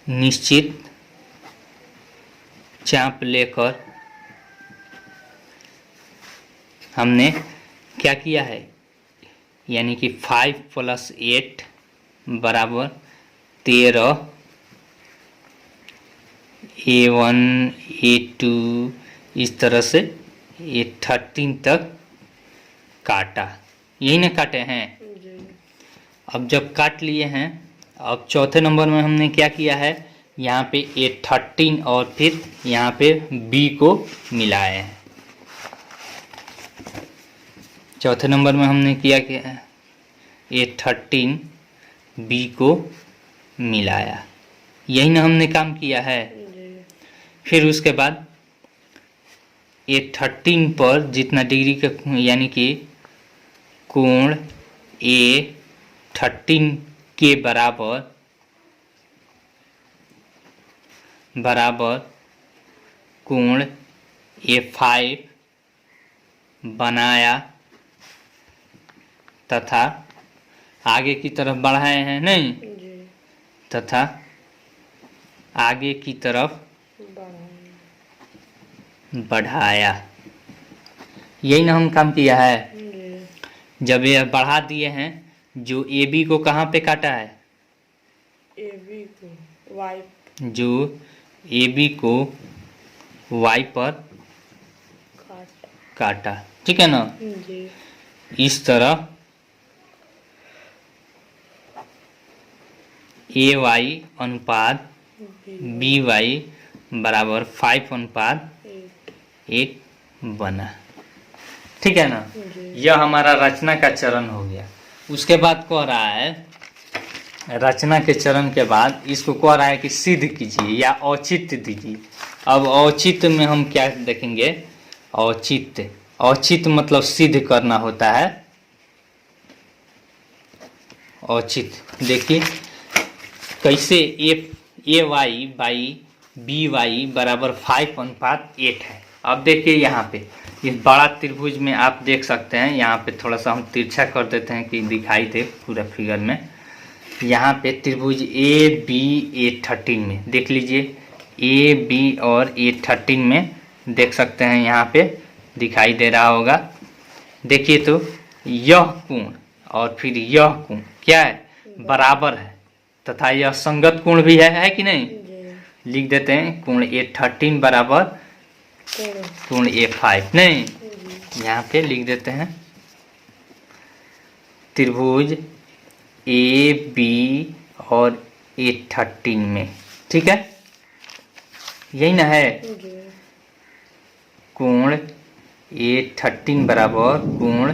निश्चित चाप लेकर हमने क्या किया है, यानी कि 5 + 8 बराबर 13, A1 A2 इस तरह से A13 तक काटा, यही ना काटे हैं। अब जब काट लिए हैं, अब चौथे नंबर में हमने क्या किया है, यहाँ पे A13 और फिर यहाँ पे B को मिलाए हैं। चौथे नंबर में हमने किया कि A13 B को मिलाया, यही ना हमने काम किया है। फिर उसके बाद A13 पर जितना डिग्री का यानी कि कोण A13 के बराबर कोण A5 बनाया तथा आगे की तरफ बढ़ाए हैं, नहीं, तथा आगे की तरफ बढ़ाया, यही ना हम काम किया है। जब ये बढ़ा दिए हैं, जो AB को कहाँ पे काटा है, AB को Y, जो AB को Y पर काटा, ठीक है ना। इस तरह AY अनुपात BY बराबर 5:8 बना, ठीक है ना। यह हमारा रचना का चरण हो गया। उसके बाद कह रहा है, रचना के चरण के बाद इसको कह रहा है कि सिद्ध कीजिए या औचित्य दीजिए। अब औचित्य में हम क्या देखेंगे, औचित्य, औचित्य मतलब सिद्ध करना होता है। औचित्य देखिए कैसे, AY/BY बराबर 5:8 है। अब देखिए यहाँ पे इस बड़ा त्रिभुज में आप देख सकते हैं, यहाँ पे थोड़ा सा हम तिरछा कर देते हैं कि दिखाई दे पूरा फिगर में। यहाँ पे त्रिभुज A13 में देख लीजिए, AB और A13 में देख सकते हैं, यहाँ पे दिखाई दे रहा होगा। देखिए तो यह कोण और फिर यह कोण क्या है, बराबर है तथा यह संगत कोण भी है कि नहीं। लिख देते हैं कोण A13 बराबर कोण A5, नहीं यहाँ पे लिख देते हैं त्रिभुज AB और A13 में, ठीक है, यही ना है। कोण A13 बराबर कोण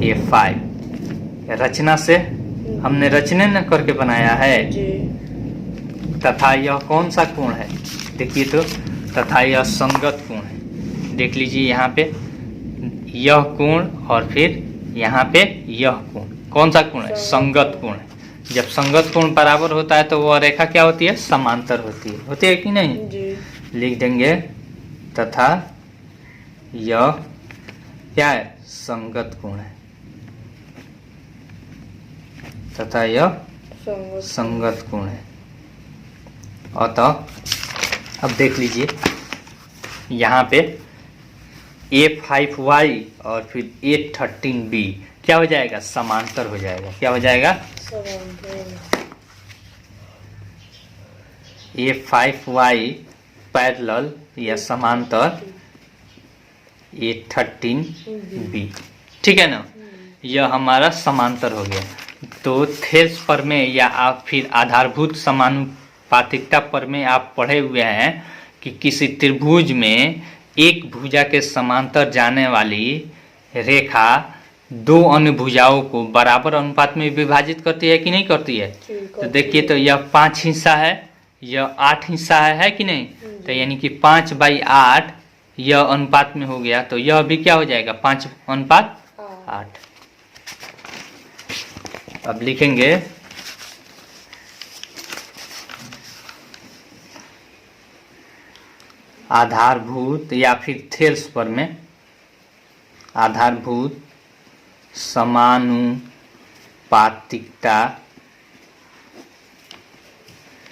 A5, रचना से हमने रचने न करके बनाया है। तथा यह कौन सा कोण है, देखिए तो, तथा यह संगत कोण है। देख लीजिए यहाँ पे यह कोण और फिर यहाँ पे यह कोण, कौन सा कोण है, संगत कोण है। जब संगत कोण बराबर होता है तो वह रेखा क्या होती है, समांतर होती है कि नहीं। लिख देंगे तथा यह क्या है, संगत कोण है, तथा यह संगत कोण है। अतः अब देख लीजिए यहाँ पे A5y और फिर A13b क्या हो जाएगा, समांतर हो जाएगा। क्या हो जाएगा, A5y पैरेलल या समांतर A13b, ठीक है ना, यह हमारा समांतर हो गया। तो थेल्स प्रमेय या आप फिर आधारभूत समानुपातिकता प्रमेय आप पढ़े हुए हैं कि किसी त्रिभुज में एक भुजा के समांतर जाने वाली रेखा दो अन्य भुजाओं को बराबर अनुपात में विभाजित करती है कि नहीं करती है। तो देखिए तो यह 5 हिस्सा है, यह 8 हिस्सा है कि नहीं। तो यानी कि 5/8 यह अनुपात में हो गया, तो यह भी क्या हो जाएगा, 5:8। अब लिखेंगे आधारभूत या फिर थेल्स प्रमेय, आधारभूत समानुपातिकता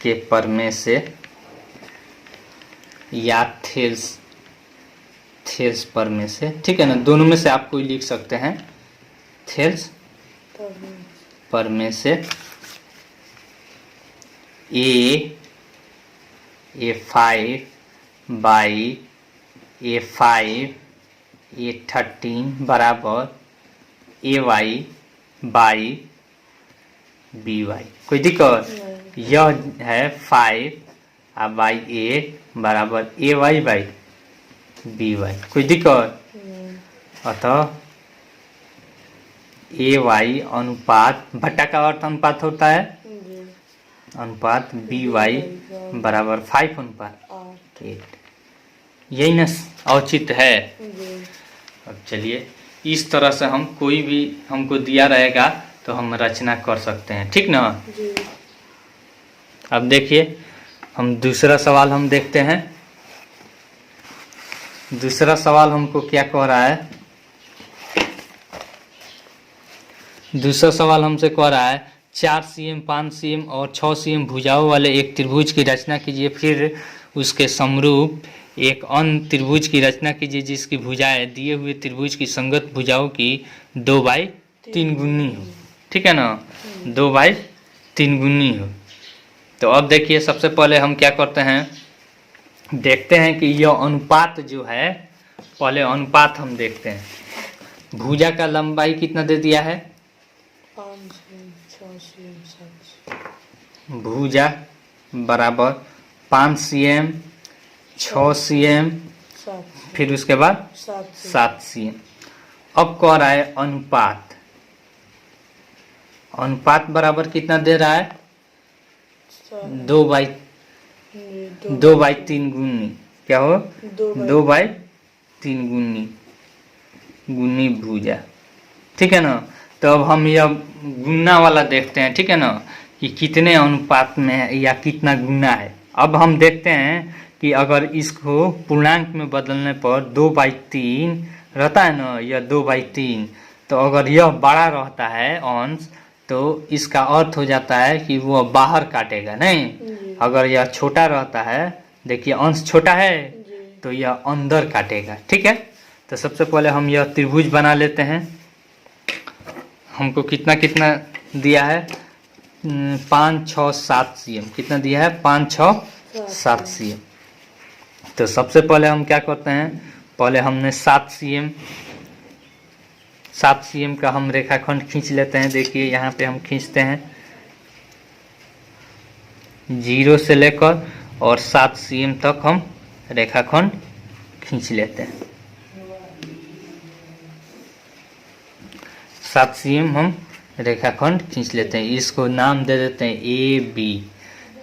के प्रमेय से या थेल्स प्रमेय से, ठीक है ना, दोनों में से आप कोई लिख सकते हैं। थेल्स प्रमेय से A5/A5 A13 बराबर AY/BY, कोई दिक्कत। यह है 5/8 बराबर AY/BY, कोई दिक्कत। अतः AY अनुपात, भट्टा का अर्थ अनुपात होता है, अनुपात BY बराबर 5/8, यही ना औचित्य है। अब चलिए इस तरह से हम कोई भी हमको दिया रहेगा तो हम रचना कर सकते हैं, ठीक ना। अब देखिए हम दूसरा सवाल हम देखते हैं। दूसरा सवाल हमको क्या कह रहा है, दूसरा सवाल हमसे कह रहा है 4 cm 5 cm और 6 cm भुजाओं वाले एक त्रिभुज की रचना कीजिए, फिर उसके समरूप एक अन्य त्रिभुज की रचना कीजिए जिसकी भुजाएं दिए हुए त्रिभुज की संगत भुजाओं की 2/3 गुनी हो, ठीक है ना, 2/3 गुनी हो। तो अब देखिए सबसे पहले हम क्या करते हैं, देखते हैं कि यह अनुपात जो है, पहले अनुपात हम देखते हैं। भुजा का लंबाई कितना दे दिया है, 5 cm 6 cm 7 भुजा बराबर 5 cm 6 cm फिर उसके बाद 7 cm। अब कह रहा है अनुपात, अनुपात बराबर कितना दे रहा है, 2/3 गुनी, क्या हो, 2/3 गुनी भुजा, ठीक है ना। तो अब हम यह गुना वाला देखते हैं, ठीक है ना, कि कितने अनुपात में है या कितना गुना है। अब हम देखते हैं कि अगर इसको पूर्णांक में बदलने पर 2/3 रहता है ना, या 2/3, तो अगर यह बड़ा रहता है अंश तो इसका अर्थ हो जाता है कि वो बाहर काटेगा नहीं। जी। अगर यह छोटा रहता है, देखिए अंश छोटा है जी। तो यह अंदर काटेगा। ठीक है, तो सबसे पहले हम यह त्रिभुज बना लेते हैं। हमको कितना कितना दिया है, 5, 6, 7 cm। कितना दिया है, 5, 6, 7 cm। तो सबसे पहले हम क्या करते हैं, पहले हमने 7 cm का हम रेखाखंड खींच लेते हैं। देखिए यहाँ पे हम खींचते हैं 0 से लेकर और 7 cm तक हम रेखाखंड खींच लेते हैं। 7 cm हम रेखाखंड खींच लेते हैं। इसको नाम दे देते हैं AB।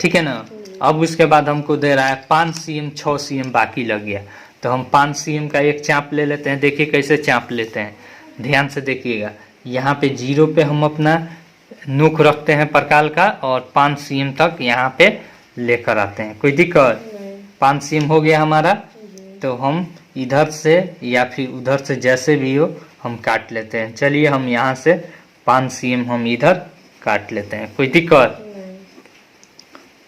ठीक है ना। अब उसके बाद हमको दे रहा है 5 cm, 6 cm बाकी लग गया, तो हम 5 cm का एक चाप ले लेते हैं। देखिए कैसे चाप लेते हैं, ध्यान से देखिएगा। यहाँ पे 0 पे हम अपना नोक रखते हैं प्रकाल का और 5 cm तक यहाँ पे लेकर आते हैं। कोई दिक्कत? 5 cm हो गया हमारा, तो हम इधर से या फिर उधर से जैसे भी हो हम काट लेते हैं। चलिए हम यहाँ से 5 cm हम इधर काट लेते हैं। कोई दिक्कत?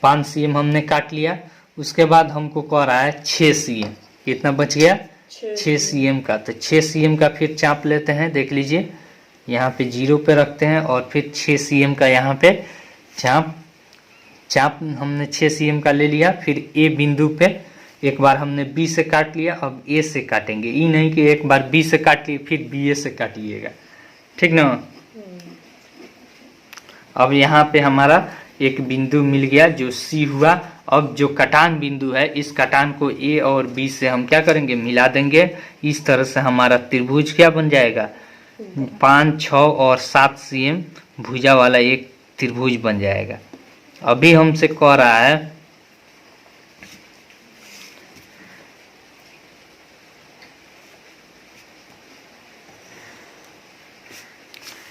5 cm हमने काट लिया। उसके बाद हमको कह रहा है 6 cm। कितना बच गया? 6 cm का। तो 6 cm का फिर चाप लेते हैं। देख लीजिए यहाँ पे 0 पे रखते हैं और फिर 6 cm का यहाँ पे चाप हमने 6 cm का ले लिया। फिर A बिंदु पे एक बार हमने B से काट लिया, अब A से काटेंगे। ये नहीं कि एक बार B से काट लिए फिर BA से काटिएगा। ठीक ना। अब यहाँ पे हमारा एक बिंदु मिल गया जो C हुआ। अब जो कटान बिंदु है, इस कटान को A और B से हम क्या करेंगे, मिला देंगे। इस तरह से हमारा त्रिभुज क्या बन जाएगा, 5, 6 और 7 cm भुजा वाला एक त्रिभुज बन जाएगा। अभी हमसे कह रहा है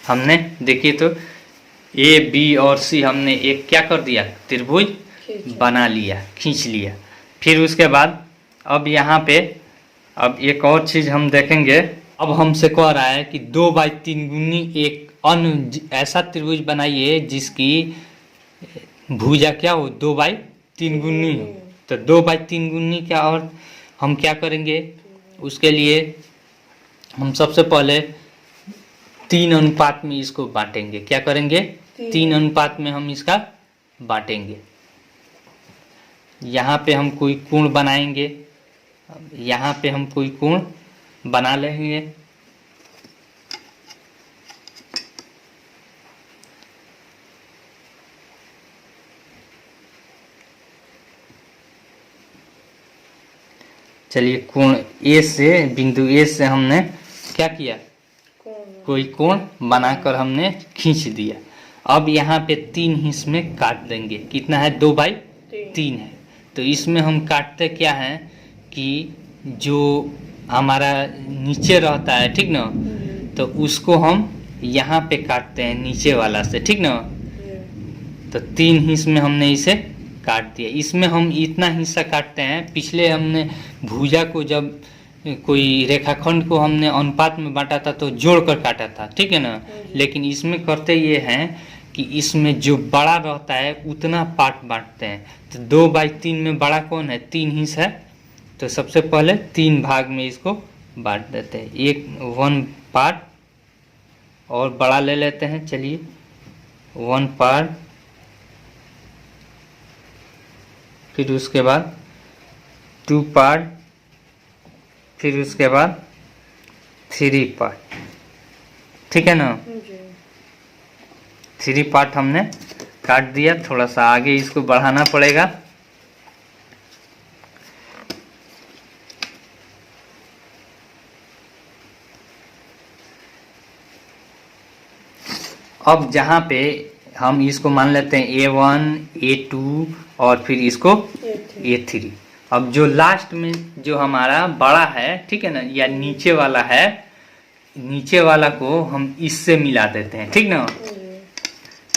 हमने, देखिए तो A, B और C हमने एक क्या कर दिया, त्रिभुज बना लिया, खींच लिया। फिर उसके बाद अब यहाँ पे अब एक और चीज हम देखेंगे। अब हमसे कह रहा है कि 2/3 गुनी एक अन्य ऐसा त्रिभुज बनाइए जिसकी भुजा क्या हो, 2/3 गुनी हो। तो 2/3 गुनी क्या, और हम क्या करेंगे, उसके लिए हम सबसे पहले 3 अनुपात में इसको बांटेंगे। क्या करेंगे, 3 अनुपात में हम इसका बांटेंगे। यहाँ पे हम कोई कोण बनाएंगे, यहाँ पे हम कोई कोण बना लेंगे। चलिए कोण A से, बिंदु A से हमने क्या किया, कोई कोण बनाकर हमने खींच दिया। अब यहाँ पे 3 हिस्से में काट देंगे। कितना है, 2/3 है। तो इसमें हम काटते क्या है कि जो हमारा नीचे रहता है, ठीक ना, तो उसको हम यहाँ पे काटते हैं नीचे वाला से। ठीक ना। तो 3 हिस्से में हमने इसे काट दिया। इसमें हम इतना हिस्सा काटते हैं, पिछले हमने भुजा को जब कोई रेखाखंड को हमने अनुपात में बांटा था तो जोड़कर काटा था। ठीक है ना। लेकिन इसमें करते ये हैं कि इसमें जो बड़ा रहता है उतना पार्ट बांटते हैं। तो 2/3 में बड़ा कौन है, 3 हिस्सा है। तो सबसे पहले 3 भाग में इसको बांट देते हैं। 1 पार्ट और बड़ा ले लेते हैं। चलिए 1 पार्ट, फिर उसके बाद 2 पार्ट, फिर उसके बाद 3 पार्ट। ठीक है ना। 3 पार्ट हमने काट दिया। थोड़ा सा आगे इसको बढ़ाना पड़ेगा। अब जहाँ पे हम इसको मान लेते हैं A1, A2 और फिर इसको A3। अब जो लास्ट में जो हमारा बड़ा है, ठीक है ना, या नीचे वाला है, नीचे वाला को हम इससे मिला देते हैं। ठीक ना।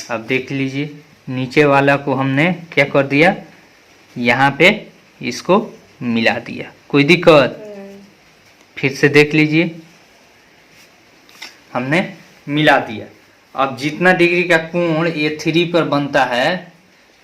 अब देख लीजिए नीचे वाला को हमने क्या कर दिया, यहाँ पे इसको मिला दिया। कोई दिक्कत? नहीं। फिर से देख लीजिए, हमने मिला दिया। अब जितना डिग्री का कोण A3 पर बनता है,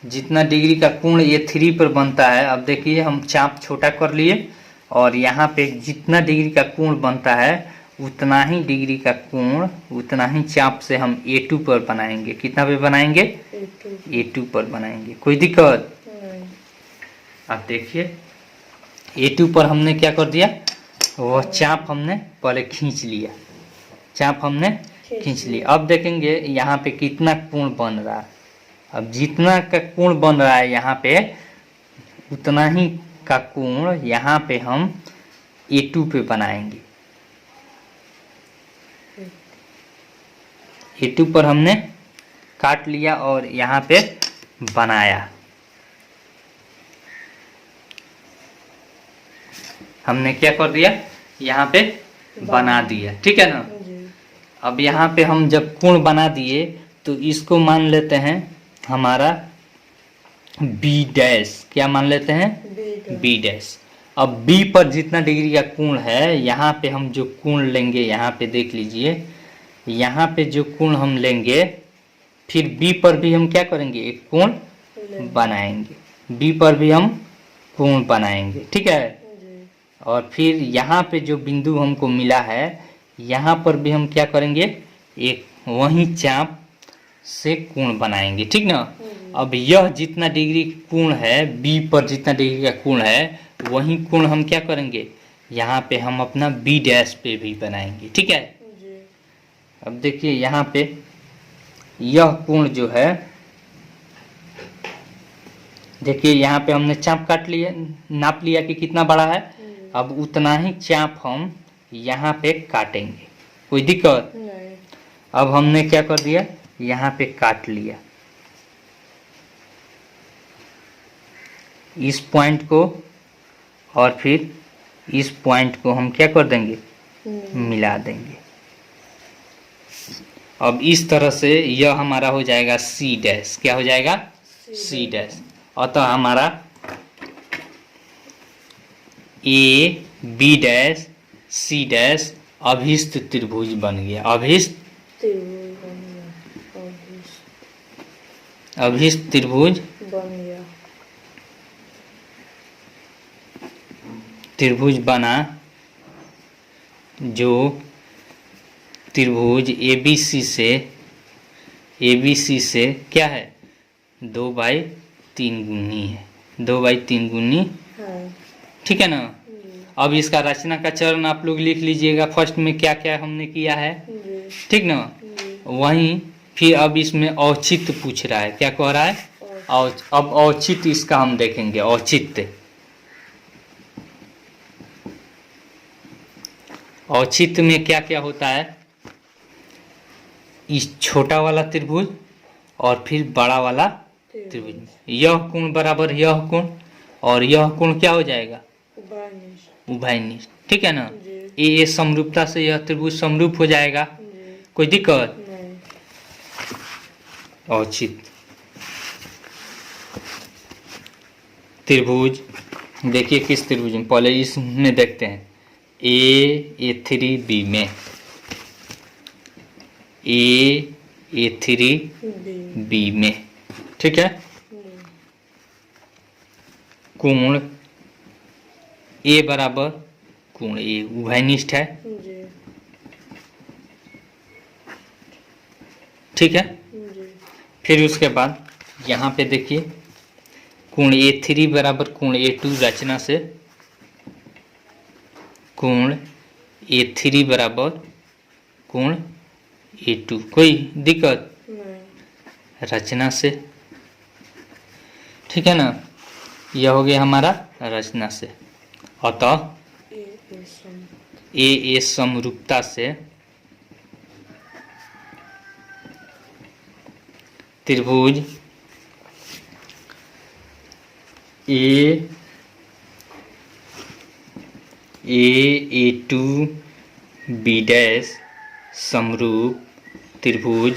जितना डिग्री का कोण A3 पर बनता है, अब देखिए हम चाप छोटा कर लिए और यहाँ पे जितना डिग्री का कोण बनता है उतना ही डिग्री का कोण, उतना ही चाप से हम A2 पर बनाएंगे। कितना पे बनाएंगे? A2 पर बनाएंगे। कोई दिक्कत? नहीं। अब देखिए A2 पर हमने क्या कर दिया, वह चाप हमने पहले खींच लिया, चाप हमने खींच लिया। अब देखेंगे यहाँ पे कितना कोण बन रहा है। अब जितना का कोण बन रहा है यहाँ पे, उतना ही का कोण यहाँ पे हम A2 पे बनाएंगे। A2 पर हमने काट लिया और यहाँ पे बनाया। हमने क्या कर दिया, यहाँ पे बना दिया। ठीक है ना। अब यहाँ पे हम जब कोण बना दिए तो इसको मान लेते हैं हमारा B डैश। क्या मान लेते हैं? B dash. अब B पर जितना डिग्री का कोण है, यहाँ पे हम जो कोण लेंगे, यहाँ पे देख लीजिए, यहाँ पे जो कोण हम लेंगे, फिर B पर भी हम क्या करेंगे, एक कोण बनाएंगे। B पर भी हम कोण बनाएंगे। ठीक है। और फिर यहाँ पे जो बिंदु हमको मिला है, यहाँ पर भी हम क्या करेंगे, एक वही चाप से कोण बनाएंगे। ठीक ना। अब यह जितना डिग्री कोण है, B पर जितना डिग्री का कोण है, वही कोण हम क्या करेंगे, यहाँ पे हम अपना B डैश पे भी बनाएंगे। ठीक है। अब देखिए यहाँ पे यह कोण जो है, देखिए यहाँ पे हमने चाप काट लिया, नाप लिया कि कितना बड़ा है। अब उतना ही चाप हम यहाँ पे काटेंगे। कोई दिक्कत नहीं। अब हमने क्या कर दिया, यहाँ पे काट लिया। इस पॉइंट को और फिर इस पॉइंट को हम क्या कर देंगे, मिला देंगे। अब इस तरह से यह हमारा हो जाएगा C डैश। क्या हो जाएगा? C dash. अतः हमारा A B dash C dash अभिष्ट त्रिभुज बन गया। अभिष्ट त्रिभुज बन गया। त्रिभुज बना, जो त्रिभुज ABC से क्या है, 2/3 गुनी है। 2/3 गुनी। ठीक है ना। अब इसका रचना का चरण आप लोग लिख लीजिएगा। फर्स्ट में क्या क्या हमने किया है। ठीक ना। वहीं फिर अब इसमें औचित्य पूछ रहा है। क्या कह रहा है? अब औचित्य इसका हम देखेंगे। औचित्य, औचित्य में क्या क्या होता है, इस छोटा वाला त्रिभुज और फिर बड़ा वाला त्रिभुज, यह कोण बराबर यह कोण, और यह कोण क्या हो जाएगा, उभयनिष्ठ। ठीक है ना। ए समरूपता से यह त्रिभुज समरूप हो जाएगा। कोई दिक्कत? औचित्य त्रिभुज, देखिए किस त्रिभुज में, पहले इसमें देखते हैं। A3B में, A3B में। ठीक है। कोण A बराबर कोण A उभयनिष्ठ है। ठीक है। फिर उसके बाद यहाँ पे देखिए कोण A3 बराबर कोण A2 रचना से, कोण A3 बराबर कोण A2। कोई दिक्कत? रचना से। ठीक है ना। यह हो गया हमारा रचना से। अतः ए समरूपता से त्रिभुज A2B डैश समरूप त्रिभुज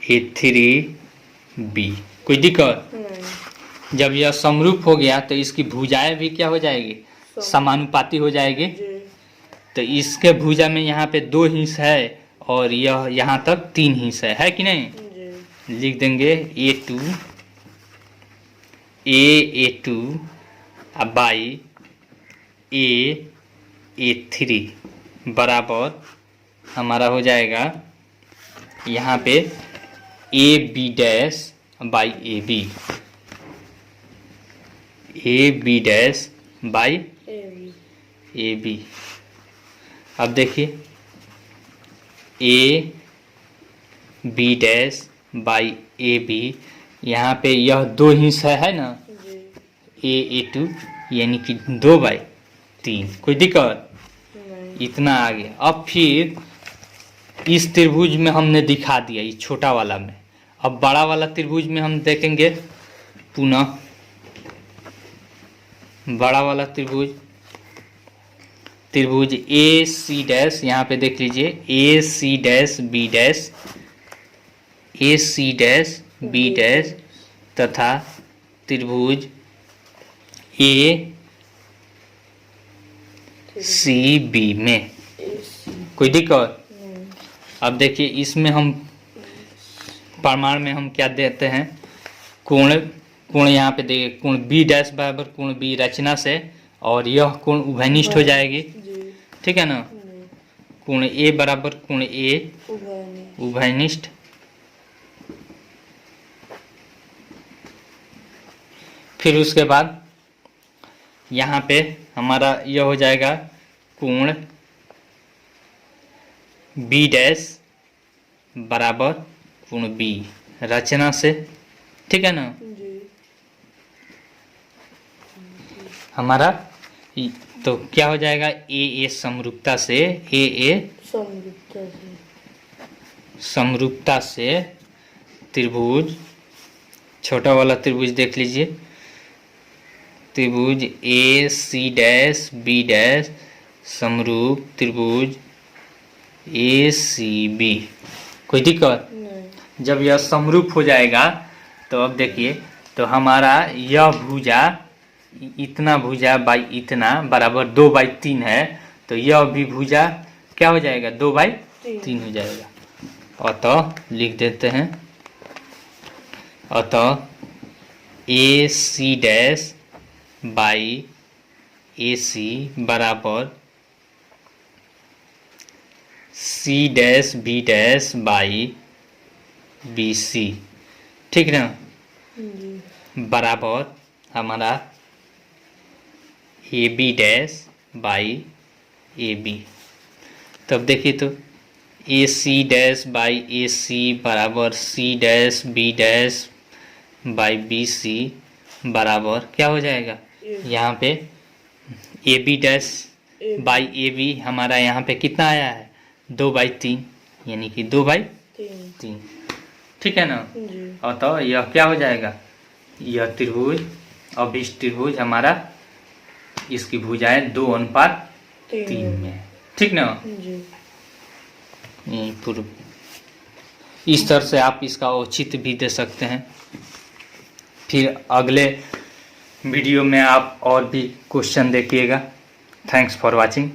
A3B। कोई दिक्कत? जब यह समरूप हो गया तो इसकी भुजाएं भी क्या हो जाएगी, समानुपाती हो जाएगी। जी तो इसके भुजा में यहाँ पे 2 हिस्स है और यह यहाँ तक 3 हिस्स है कि नहीं। जी लिख देंगे A2 बाई A3 बराबर हमारा हो जाएगा यहाँ पे AB dash by AB dash by AB। अब देखिए AB डैश बाई AB, यहाँ पे यह 2 हिस्सा है ना, जी A2 यानी कि 2/3। कोई दिक्कत, नहीं इतना आगे। अब फिर इस त्रिभुज में हमने दिखा दिया, इस छोटा वाला में। अब बड़ा वाला त्रिभुज में हम देखेंगे पुनः बड़ा वाला त्रिभुज AC डैश, यहाँ पे देख लीजिए AC dash B dash, AC dash B dash तथा त्रिभुज ACB में। कोई दिक्कत। नहीं अब देखिए इसमें हम प्रमाण में हम क्या देते हैं, कोण यहाँ पे देखिए कोण B डैश बराबर कोण B रचना से, और यह कोण उभयनिष्ठ हो जाएगी। जी ठीक है ना। नहीं कोण A बराबर कोण A उभयनिष्ठ उभयनिष्ठ। फिर उसके बाद यहाँ पे हमारा यह हो जाएगा कोण B डैश बराबर कोण B रचना से। ठीक है ना। जी हमारा तो क्या हो जाएगा, AA समरूपता से समरूपता से त्रिभुज, छोटा वाला त्रिभुज देख लीजिए, त्रिभुज AC डैश B डैश समरूप त्रिभुज ACB। कोई दिक्कत। नहीं जब यह समरूप हो जाएगा तो अब देखिए, तो हमारा यह भुजा, इतना भुजा बाई इतना बराबर 2/3 है, तो यह भी भुजा क्या हो जाएगा, 2/3 हो जाएगा। अतः लिख देते हैं, अतः AC डैश बाई AC बराबर C dash B dash by BC। ठीक ना। जी बराबर हमारा AB डैश बाई AB। तब देखिए तो AC डैश बाई AC बराबर C dash B dash by BC बराबर क्या हो जाएगा, यहाँ पे AB डैश बाई AB हमारा यहाँ पे कितना आया है, 2/3 यानी कि 2/3। ठीक है ना। जी अतः यह क्या हो जाएगा, यह त्रिभुज, अब इस त्रिभुज हमारा इसकी भुजाएं 2:3 में है। ठीक ना। जी यही पूर्व इस तरह से आप इसका औचित्य भी दे सकते हैं। फिर अगले वीडियो में आप और भी क्वेश्चन देखिएगा। Thanks for watching.